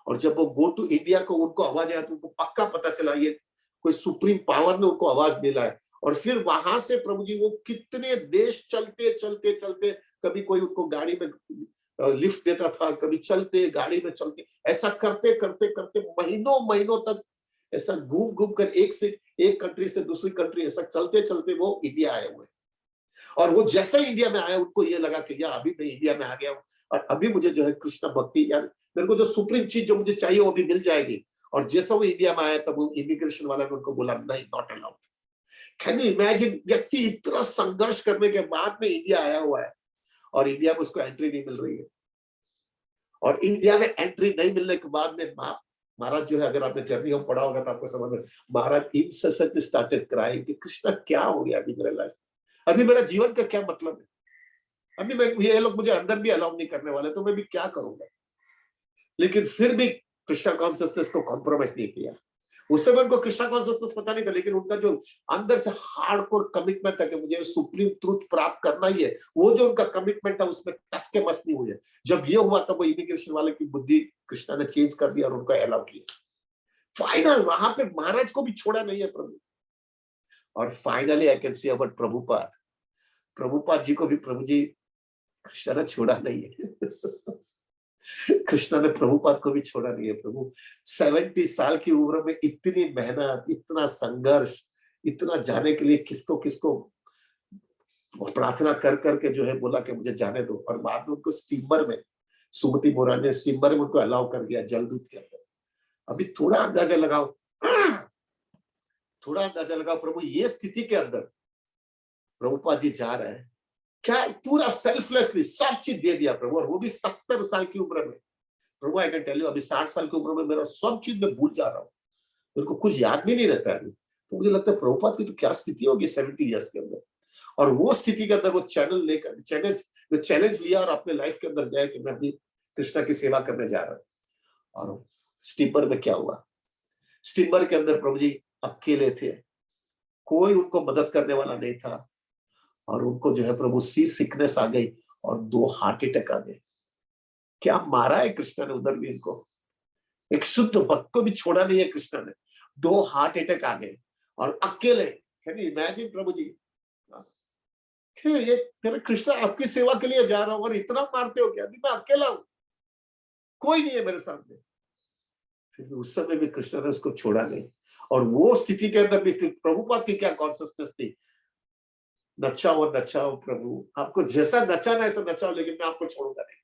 और जब वो गो टू इंडिया को उनको आवाज आया तो उनको पक्का पता चला ये कोई सुप्रीम पावर ने उनको आवाज दिला है। और फिर वहां से प्रभु जी वो कितने देश चलते चलते चलते, कभी कोई उनको गाड़ी में लिफ्ट देता था, कभी चलते गाड़ी में चलते, ऐसा करते करते करते महीनों महीनों तक ऐसा घूम घूम कर एक कंट्री से दूसरी कंट्री ऐसा चलते चलते वो इंडिया आए हुए। और वो जैसे ही इंडिया में आया उनको ये लगा कि यार अभी मैं इंडिया में आ गया हूँ और अभी मुझे जो है कृष्ण भक्ति, यार मेरे को जो सुप्रीम चीज जो मुझे चाहिए वो भी मिल जाएगी। और जैसा वो इंडिया में आया तब वो इमिग्रेशन वाला ने उनको बोला नहीं, not allowed. Can you imagine, व्यक्ति इतना संघर्ष करने के बाद में इंडिया आया हुआ है और इंडिया में उसको एंट्री नहीं मिल रही है। और इंडिया में एंट्री नहीं मिलने के बाद में महाराज जो है, अगर आपने जर्नी में पढ़ा होगा तो आपको समझ में, महाराज इनसेसेंटली स्टार्टेड क्राइंग कि कृष्णा क्या हो गया अभी मेरे लाइफ, अभी मेरा जीवन का क्या मतलब है, अभी मैं ये लोग मुझे अंदर भी अलाउ नहीं करने वाले तो मैं भी क्या करूंगा। लेकिन फिर भी कृष्णा कॉन्शियसनेस को कॉम्प्रोमाइज नहीं किया। उस समय उनको कृष्णा कॉन्शियसनेस पता नहीं था, लेकिन उनका जो अंदर से हार्डकोर कमिटमेंट था कि मुझे सुप्रीम ट्रूथ प्राप्त करना ही है, वो जो उनका कमिटमेंट था उसमें कस के मस नहीं हुए। जब ये हुआ तब वो इमिग्रेशन वाले की बुद्धि कृष्णा ने चेंज कर दिया और उनको अलाउ किया। फाइनल वहां पे महाराज को भी छोड़ा नहीं है प्रभु। और finally I can see about Prabhupada ji को भी प्रभु जी कृष्णा ने छोड़ा नहीं है। कृष्णा ने प्रभुपाद को भी छोड़ा नहीं है। प्रभु 70 साल की उम्र में इतनी मेहनत, इतना संघर्ष, इतना जाने के लिए किसको किसको प्रार्थना कर करके जो है बोला कि मुझे जाने दो। और बाद में उनको स्टीमर में, सुमति मोरा ने स्टीमर में उनको अलाउ कर दिया जलदूत के अंदर। अभी थोड़ा अंदाजा लगाओ, थोड़ा अंदाजा लगाओ प्रभु ये स्थिति के अंदर प्रभुपाद जी जा रहे हैं, क्या पूरा सेल्फलेसली सब चीज दे दिया प्रभु, और वो भी 70 साल की उम्र में। प्रभु आई कैन टेल यू, अभी 60 साल की उम्र में मेरा सब चीज मैं भूल जा रहा हूँ, मेरे को कुछ याद भी नहीं रहता है। तो मुझे लगता है प्रभुपाद की तो क्या स्थिति होगी 70 ईयर्स के अंदर। और वो स्थिति के अंदर वो चैलेंज लिया और अपने लाइफ के अंदर गया कि मैं अभी कृष्णा की सेवा करने जा रहा हूँ। और स्टीमर में क्या हुआ, स्टीमर के अंदर प्रभु जी अकेले थे, कोई उनको मदद करने वाला नहीं था। और उनको जो है प्रभु सी सिकनेस आ गई और 2 हार्ट अटैक आ गए। क्या मारा है कृष्णा ने उधर भी इनको, एक शुद्ध भक्त को भी छोड़ा नहीं है कृष्णा ने। 2 हार्ट अटैक आ गए और अकेले। कैन यू इमेजिन प्रभु जी, ये मेरा कृष्णा आपकी सेवा के लिए जा रहा हूं और इतना मारते हो क्या, अभी मैं अकेला हूं, कोई नहीं है मेरे सामने। फिर उस समय भी कृष्णा ने उसको छोड़ा नहीं। और वो स्थिति के अंदर भी प्रभुपाद की क्या कॉन्सियसनेस थी, नचाओ नचाओ प्रभु, आपको जैसा नचाना ऐसा नचाओ, लेकिन मैं आपको छोड़ूंगा नहीं।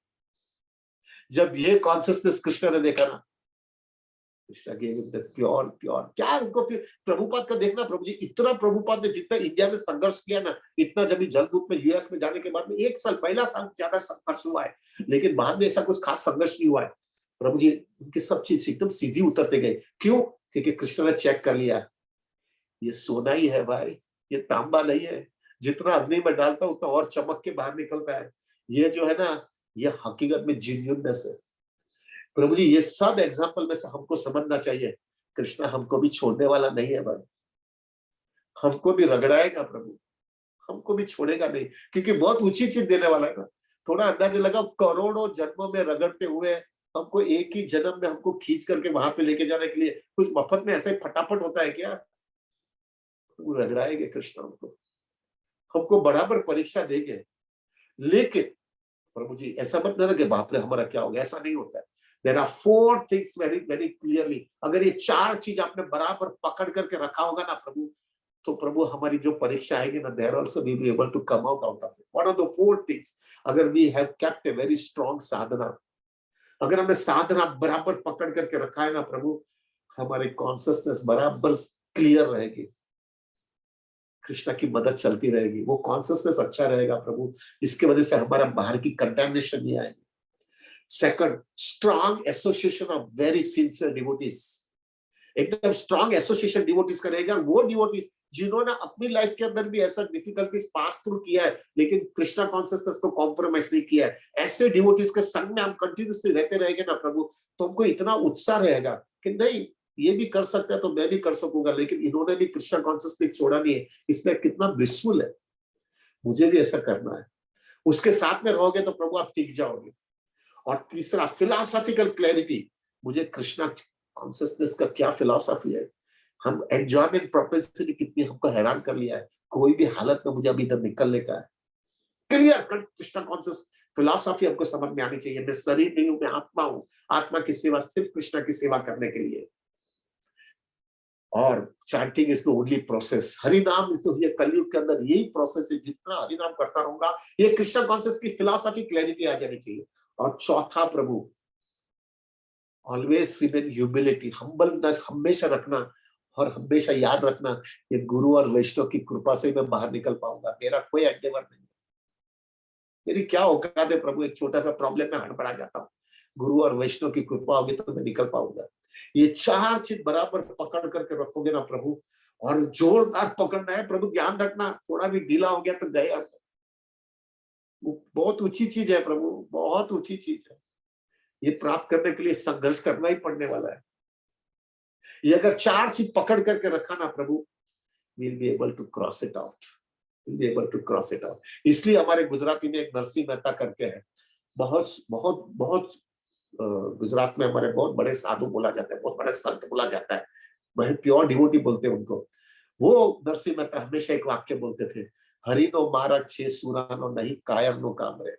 जब ये कॉन्सियसनेस कृष्णा ने देखा ना, कृष्णा के प्योर क्या उनको फिर प्रभुपाद का देखना। प्रभु जी इतना प्रभुपाद ने जितना इंडिया में संघर्ष किया ना, इतना जब जलदूत में यूएस में जाने के बाद में 1 साल, पहला साल ज्यादा संघर्ष हुआ है, लेकिन बाद में ऐसा कुछ खास संघर्ष नहीं हुआ है। प्रभु जी उनकी सब चीज एकदम सीधी उतरते गए। क्यों? क्योंकि कृष्ण ने चेक कर लिया, ये सोना ही है भाई, ये तांबा नहीं है, जितना अग्नि में डालता उतना और चमक के बाहर निकलता है। ये जो है ना, ये हकीकत में जेन्युइननेस है। प्रभु जी ये सब एग्जाम्पल में से हमको समझना चाहिए, कृष्णा हमको भी छोड़ने वाला नहीं है भाई, हमको भी रगड़ाएगा प्रभु, हमको भी छोड़ेगा नहीं, क्योंकि बहुत ऊंची चीज देने वाला है ना। थोड़ा अंदाजा लगाओ, करोड़ों जन्मों में रगड़ते हुए हमको एक ही जन्म में हमको खींच करके वहां पे लेके जाने के लिए कुछ मफत में ऐसे फटाफट होता है क्या? वो रगड़ाएंगे कृष्ण हमको, हमको बराबर परीक्षा देंगे। लेकिन प्रभु जी ऐसा मत ना कि बाप रे हमारा क्या हो गया, ऐसा नहीं होता है। There are 4 things very very clearly। अगर ये 4 चीज आपने बराबर पकड़ करके रखा होगा ना प्रभु, तो प्रभु हमारी जो परीक्षा आएगी ना, there also we will be able to come out of it। What are the 4 things? अगर we have kept a very strong साधना, अगर हमने साधना बराबर पकड़ करके रखा है ना प्रभु, हमारी कॉन्शियसनेस बराबर क्लियर रहेगी, कृष्णा की मदद चलती रहेगी, वो कॉन्शियसनेस अच्छा रहेगा प्रभु, इसके वजह से हमारा बाहर की कंटेमिनेशन नहीं आएगी। Second, strong association of very sincere devotees, एकदम स्ट्रॉन्ग एसोसिएशन डिवोटीज करेगा। वो डिवोटीज जिन्होंने अपनी लाइफ के अंदर भी ऐसा डिफिकल्टीज पास थ्रू किया है लेकिन कृष्णा कॉन्शियसनेस को कॉम्प्रोमाइज नहीं किया है, ऐसे डिवोटीज के संग में हम कंटिन्यूसली रहते रहेंगे ना प्रभु, तो हमको इतना उत्साह रहेगा कि नहीं ये भी कर सकता है तो मैं भी कर सकूंगा, लेकिन इन्होंने भी कृष्णा कॉन्शियसनेस छोड़ा नहीं है, इसलिए कितना ब्लिसफुल है, मुझे भी ऐसा करना है। उसके साथ में रहोगे तो प्रभु आप टिक जाओगे। और तीसरा फिलोसॉफिकल क्लैरिटी, मुझे कृष्णा कॉन्शियसनेस का क्या फिलोसॉफी है। हम एंजॉयमेंट प्रोपेंसिटी कितनी हमको हैरान कर लिया है, कोई भी हालत में मुझे अभी इधर निकलने का है। Clear cut Krishna conscious philosophy हमको समझ में आनी चाहिए। मैं शरीर नहीं हूं, मैं आत्मा हूं, आत्मा की सेवा सिर्फ कृष्णा की सेवा करने के लिए। और chanting is the only process, Hari नाम इज द, ये कलयुग के अंदर यही प्रोसेस है, जितना हरि नाम करता रहूंगा ये कृष्णा कॉन्शियस की फिलोसॉफी क्लैरिटी आ जानी चाहिए। और चौथा प्रभु, ऑलवेज रिमेन ह्यूमिलिटी, हम्बलनेस हमेशा रखना, और हमेशा याद रखना ये गुरु और वैष्णव की कृपा से मैं बाहर निकल पाऊंगा, मेरा कोई एंडेवर नहीं, मेरी क्या औकात है प्रभु, एक छोटा सा प्रॉब्लम में हड़बड़ा जाता हूँ, गुरु और वैष्णव की कृपा होगी तो मैं निकल पाऊंगा। ये चार चीज बराबर पकड़ करके रखोगे ना प्रभु, और जोरदार पकड़ना है प्रभु, ध्यान रखना थोड़ा भी ढीला हो गया तो गया। वो बहुत ऊंची चीज है प्रभु, बहुत ऊंची चीज है, ये प्राप्त करने के लिए संघर्ष करना ही पड़ने वाला है। ये अगर चार चीज पकड़ करके रखा ना प्रभु, we'll be able to cross it out, we'll be able to cross it out। इसलिए हमारे गुजराती में एक नरसिंह मेहता करके है, बहुत बहुत बहुत गुजरात में हमारे बहुत बड़े साधु बोला जाता है, बहुत बड़े संत बोला जाता है, वह प्योर डिवोटी बोलते हैं उनको। वो नरसिंह मेहता हमेशा एक वाक्य बोलते थे, हरि नो मारा छे सुरानो नहीं कायर नो कामरे।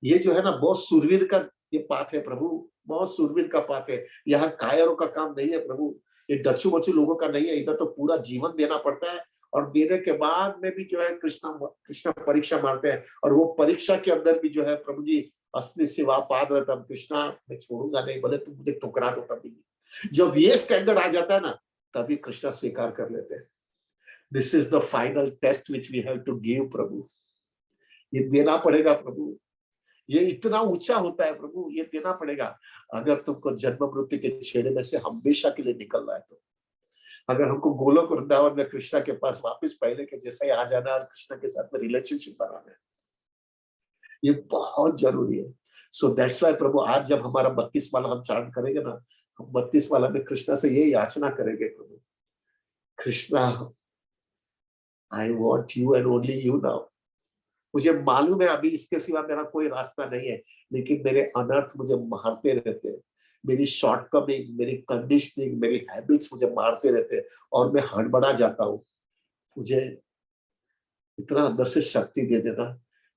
ये जो है ना बहुत सुरवीर का ये पाठ है प्रभु, बहुत सुरवीर का पाठ है। यहाँ कायरों का काम नहीं है प्रभु, ये डचू बचू लोगों का नहीं है, इधर तो पूरा जीवन देना पड़ता है। और देने के बाद में भी जो है कृष्णा परीक्षा मारते हैं, और वो परीक्षा के अंदर भी जो है प्रभु जी असली सेवा पाद रतम कृष्णा मैं छोड़ूंगा नहीं, भले तुम मुझे ठुकरा दो तभी। जब ये स्टैंडर्ड आ जाता है ना तभी कृष्णा स्वीकार कर लेते हैं। This is the final test which we have to give प्रभु, ये देना पड़ेगा प्रभु, ये इतना ऊंचा होता है प्रभु, ये देना पड़ेगा। अगर तुमको जन्म मृत्यु के छेड़े में से हमेशा के लिए निकलना है तो, अगर हमको गोलोक वृंदावन में कृष्णा के पास वापस पहले के जैसा ही आ जाना और कृष्णा के साथ में रिलेशनशिप बनाना है, ये बहुत जरूरी है। सो दैट्स व्हाई प्रभु आज जब हमारा 32 वाला हम चांट करेंगे ना, हम 32 वाला में कृष्णा से ये याचना करेंगे, प्रभु Krishna I want you and only you now. मुझे मालूम है अभी इसके सिवा मेरा कोई रास्ता नहीं है, लेकिन मेरे अनर्थ मुझे मारते रहते हैं, मेरी शॉर्टकमिंग, मेरी कंडीशनिंग, मेरी हैबिट्स मुझे मारते रहते हैं, और मैं हड़बड़ा जाता हूँ। मुझे इतना अंदर से शक्ति दे देना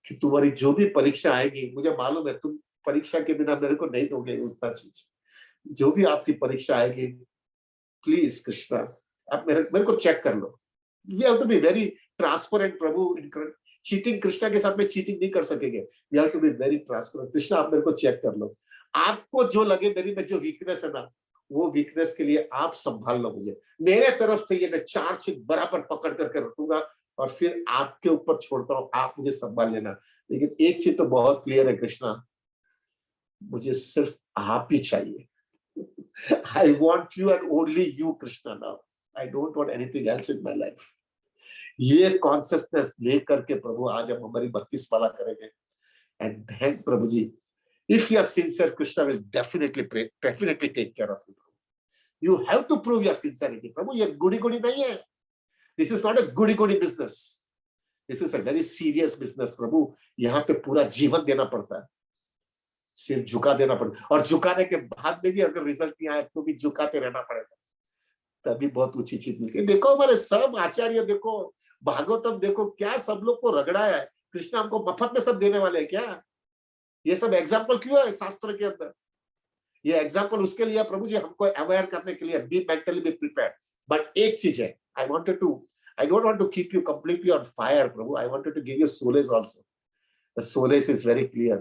कि तुम्हारी जो भी परीक्षा आएगी, मुझे मालूम है तुम परीक्षा के बिना मेरे को नहीं दोगे उतना चीज, जो भी आपकी परीक्षा आएगी प्लीज कृष्णा आप मेरे को चेक कर लो। We have to be very transparent प्रभु, चीटिंग कृष्णा के साथ में चीटिंग नहीं कर सकेंगे, we have to be very transparent. Krishna आप मेरे को चेक कर लो, आपको जो लगे मेरी में जो वीकनेस है ना, वो वीकनेस के लिए आप संभाल लो मुझे, मेरे तरफ से ये मैं चार चीज बराबर पकड़ करके रखूंगा, और फिर आपके ऊपर छोड़ता हूँ, आप मुझे संभाल लेना। लेकिन एक चीज तो बहुत क्लियर है कृष्णा, मुझे सिर्फ आप ही चाहिए। I want you and only you Krishna now, I don't want anything else in my life। ये कॉन्सियसनेस लेकर के प्रभु आज हम हमारी 32 वाला करेंगे, एंड थैंक प्रभु जी, if you are sincere Krishna will definitely take care of you। You have to prove your sincerity प्रभु, ये गुड़ी गुड़ी नहीं है, this is not a Gudi Gudi business, this is a very serious business प्रभु। यहाँ पे पूरा जीवन देना पड़ता है, सिर झुका देना पड़ता है, और झुकाने के बाद में भी अगर रिजल्ट नहीं आया तो भी झुकाते रहना पड़ेगा, तभी बहुत ऊंची चीज मिलती है। देखो हमारे सब आचार्य देखो, भागवतम देखो, क्या सब लोग को रगड़ा है, कृष्ण हमको मफत में सब देने वाले हैं क्या? ये सब एग्जाम्पल क्यों है शास्त्र के अंदर? ये एग्जाम्पल उसके लिए प्रभु जी हमको अवेयर करने के लिए, be mentally be prepared. But एक चीज है, I don't want to keep you completely on fire Prabhu, I wanted to give you solace also। The solace is very clear,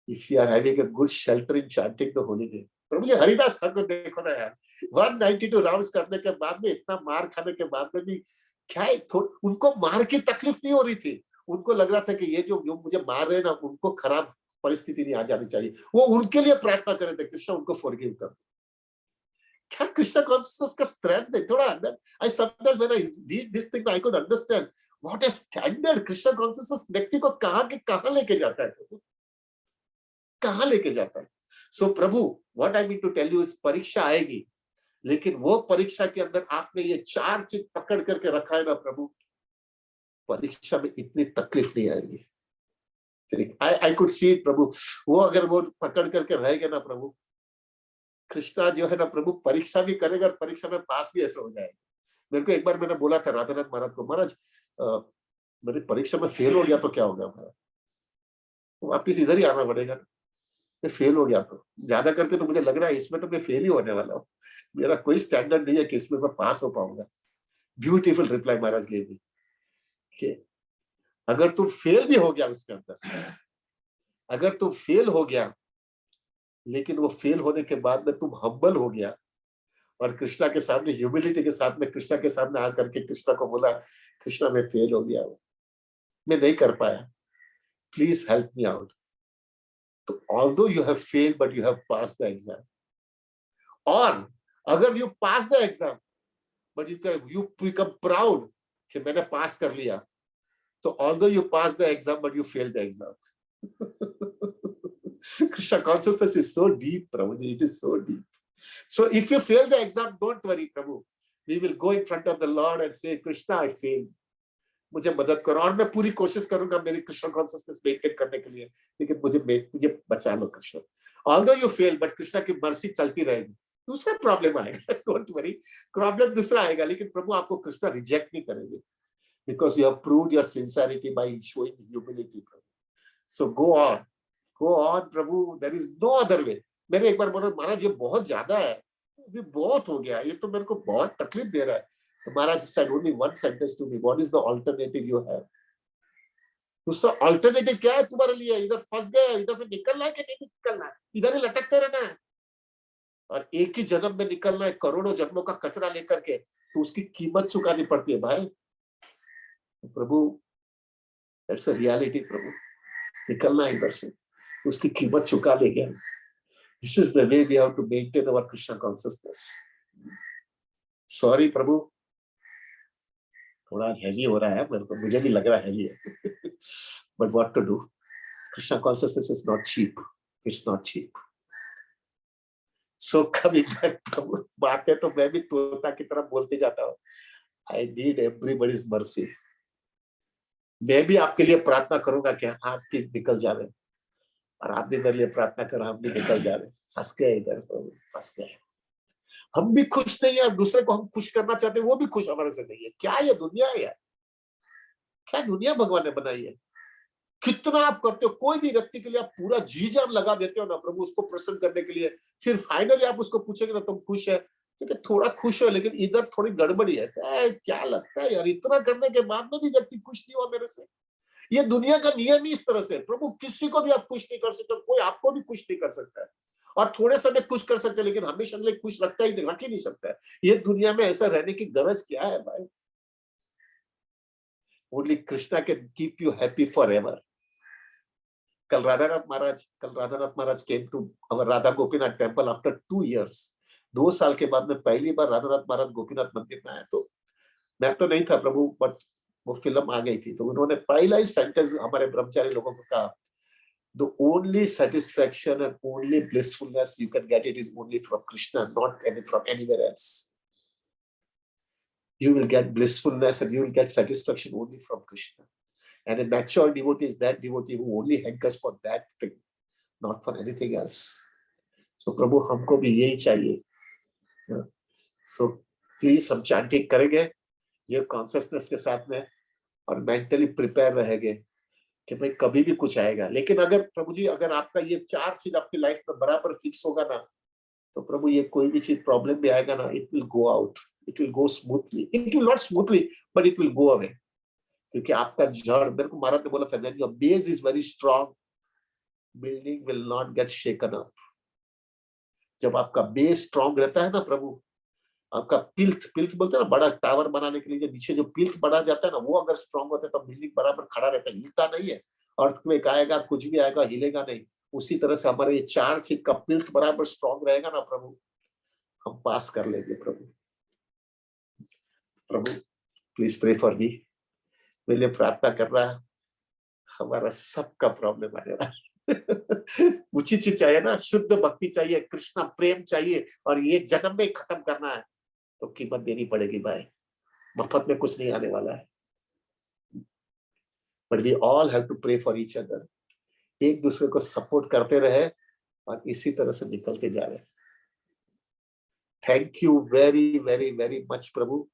if you are having a good shelter in chanting the holy name। प्रभु जी हरिदास ठाकुर देखो ना यार, 192 rounds करने के बाद में, इतना मार खाने के बाद में भी क्या है, उनको मार की तकलीफ नहीं हो रही थी, उनको लग रहा था कि ये जो मुझे मार रहे हैं ना, उनको खराब परिस्थिति नहीं आ जानी चाहिए, वो उनके लिए प्रार्थना कर रहे थे, कृष्ण उनको फॉरगिव कर। क्या कृष्णा कॉन्शियसनेस का स्ट्रेंथ है थोड़ा अंदर। I sometimes when I read this thing I could understand what is standard. Krishna consciousness व्यक्ति को कहां के कहां लेके जाता है प्रभु, कहां लेके जाता है। सो प्रभु what I mean to tell you इस परीक्षा आएगी, लेकिन वो परीक्षा के अंदर आपने ये 4 चीज पकड़ करके रखा है ना प्रभु, परीक्षा में इतनी तकलीफ नहीं आएगी। आई कुड सी इट प्रभु, वो अगर वो पकड़ करके रहेगा ना प्रभु, कृष्णा जो है ना प्रभु परीक्षा भी करेगा और परीक्षा में पास भी ऐसा हो जाएगा। मेरे को एक बार मैंने बोला था राधानाथ महाराज को, महाराज मेरी परीक्षा में फेल हो गया तो क्या होगा महाराज, तो वापिस इधर ही आना पड़ेगा ना। मैं फेल हो गया तो ज्यादा करके तो मुझे लग रहा है इसमें तो मैं फेल ही होने वाला हूँ, मेरा कोई स्टैंडर्ड नहीं है कि इसमें मैं पास हो पाऊंगा। ब्यूटीफुल रिप्लाई महाराज गेव मी कि अगर तुम फेल भी हो गया उसके अंदर, अगर तुम फेल हो गया, लेकिन वो फेल होने के बाद में तुम हम्बल हो गया और कृष्णा के सामने ह्यूमिलिटी के साथ में कृष्णा के सामने आकर के कृष्णा को बोला, कृष्णा मैं फेल हो गया हूँ, मैं नहीं कर पाया, प्लीज हेल्प मी आउट। तो although you have failed but you have pass the exam, और अगर you pass the exam but you become proud कि मैंने पास कर लिया, तो although you pass the exam but you fail the exam. Krishna consciousness is so deep, Prabhuji. It is so deep. So if you fail the exam, don't worry, Prabhu. We will go in front of the Lord and say, Krishna, I failed. मुझे मदद करो, और मैं पूरी कोशिश करूंगा मेरी Krishna consciousness maintain करने के लिए, लेकिन मुझे बचा लो Krishna. Although you fail, but Krishna की मर्सी चलती रहेगी। दूसरा प्रॉब्लम आएगा, डोंट वरी, प्रॉब्लम दूसरा आएगा, लेकिन प्रभु आपको कृष्णा रिजेक्ट नहीं करेंगे, because you have proved your sincerity by showing humility, Prabhu. So go on. Go on, Prabhu, there is no other way. मैंने एक बार बोला महाराज ये बहुत ज्यादा है, ये बहुत हो गया, ये तो मेरे को बहुत तकलीफ दे रहा है। तो महाराज said only one sentence to me, what is the alternative you have? दूसरा अल्टरनेटिव क्या है तुम्हारे लिए? इधर फंस गए, इधर से निकलना है कि नहीं निकलना है, इधर ही लटकते रहना है, और एक ही जन्म में निकलना है, करोड़ों जन्मों का कचरा लेकर के, तो उसकी कीमत चुकानी पड़ती है भाई। प्रभु दैट्स अ रियलिटी प्रभु, निकलना है इधर से, उसकी कीमत चुका लेंगे। This is the way we have to maintain our Krishna consciousness. Sorry प्रभु, थोड़ा हैवी हो रहा है मेरे को, मुझे भी लग रहा है हैवी है, but what to do? Krishna consciousness is not cheap. It's not cheap. So coming back प्रभु, बातें तो मैं भी तोता की तरह बोलते जाता हूँ। I need everybody's mercy. मैं भी आपके लिए प्रार्थना करूंगा कि आप भी निकल जावे, और आप भी मेरे लिए प्रार्थना करो, हम भी निकल जा रहे। फंस गए इधर, फंस गए। हम भी खुश नहीं है, और दूसरे को हम खुश करना चाहते हैं, वो भी खुश हमारे से नहीं है। क्या ये दुनिया है यार, क्या दुनिया भगवान ने बनाई है। कितना आप करते हो, कोई भी व्यक्ति के लिए आप पूरा जी जान लगा देते हो ना प्रभु, उसको प्रसन्न करने के लिए, फिर फाइनली आप उसको पूछेंगे ना तुम खुश है, क्योंकि थोड़ा खुश हो लेकिन इधर थोड़ी गड़बड़ी है। क्या लगता है यार, इतना करने के बाद में भी व्यक्ति खुश नहीं हुआ मेरे से। ये दुनिया का नियम ही इस तरह से, प्रभु किसी को भी आप खुश नहीं कर सकते, कोई आपको भी खुश नहीं कर सकता है, और थोड़े समय खुश कर सकते हैं, लेकिन हमेशा के लिए खुश रख ही नहीं सकता है। ये दुनिया में ऐसा रहने की गरज क्या है भाई? Only Krishna can keep you happy forever. कल Radhanath Maharaj came to our Radha Gopinath temple after 2 years। 2 साल के बाद में पहली बार राधानाथ महाराज गोपीनाथ मंदिर में आया। तो मैं तो नहीं था प्रभु, बट वो फिल्म आ गई थी, तो उन्होंने पहला ही सेंटेंस हमारे ब्रह्मचारी लोगों को कहा, the only satisfaction and only blissfulness you can get it is only from Krishna, not from anywhere else. You will get blissfulness and you will get satisfaction only from Krishna. And a mature devotee is that devotee who only hankers for that thing, not for anything else. So प्रभु हमको भी यही चाहिए। So please हम chanting करेंगे ये consciousness के साथ में, और मेंटली प्रिपेयर रहेंगे कि भाई कभी भी कुछ आएगा। लेकिन अगर प्रभु जी, अगर आपका ये 4 चीज आपकी लाइफ में बराबर फिक्स होगा ना, तो प्रभु ये कोई भी चीज प्रॉब्लम भी आएगा ना, it will go out, it will go smoothly. It will not smoothly but it will go away, क्योंकि आपका जड़, मेरे को महाराज ने बोला था, when your base is very strong, building will not gate shaken up. जब आपका बेस स्ट्रांग रहता है ना प्रभु, आपका पिल्थ बोलते हैं ना, बड़ा टावर बनाने के लिए जो नीचे जो पिल्थ बना जाता है ना, वो अगर स्ट्रांग होता है तो बिल्डिंग बराबर खड़ा रहता है, हिलता नहीं है। अर्थक्वेक आएगा, कुछ भी आएगा, हिलेगा नहीं। उसी तरह से हमारे ये 4 चीज का पिल्थ बराबर स्ट्रांग रहेगा ना प्रभु, हम पास कर लेंगे प्रभु। प्रभु प्लीज प्रे फॉर मी, मेरे लिए प्रार्थना कर रहा, हमारा सबका प्रॉब्लम आने वाला। ऊंची चीज चाहिए ना, शुद्ध भक्ति चाहिए, कृष्णा प्रेम चाहिए, और ये जन्म में खत्म करना है तो कीमत देनी पड़ेगी भाई, मफत में कुछ नहीं आने वाला है। But we all have to pray for each other, एक दूसरे को सपोर्ट करते रहे और इसी तरह से निकलते जा रहे। Thank you very very very much Prabhu,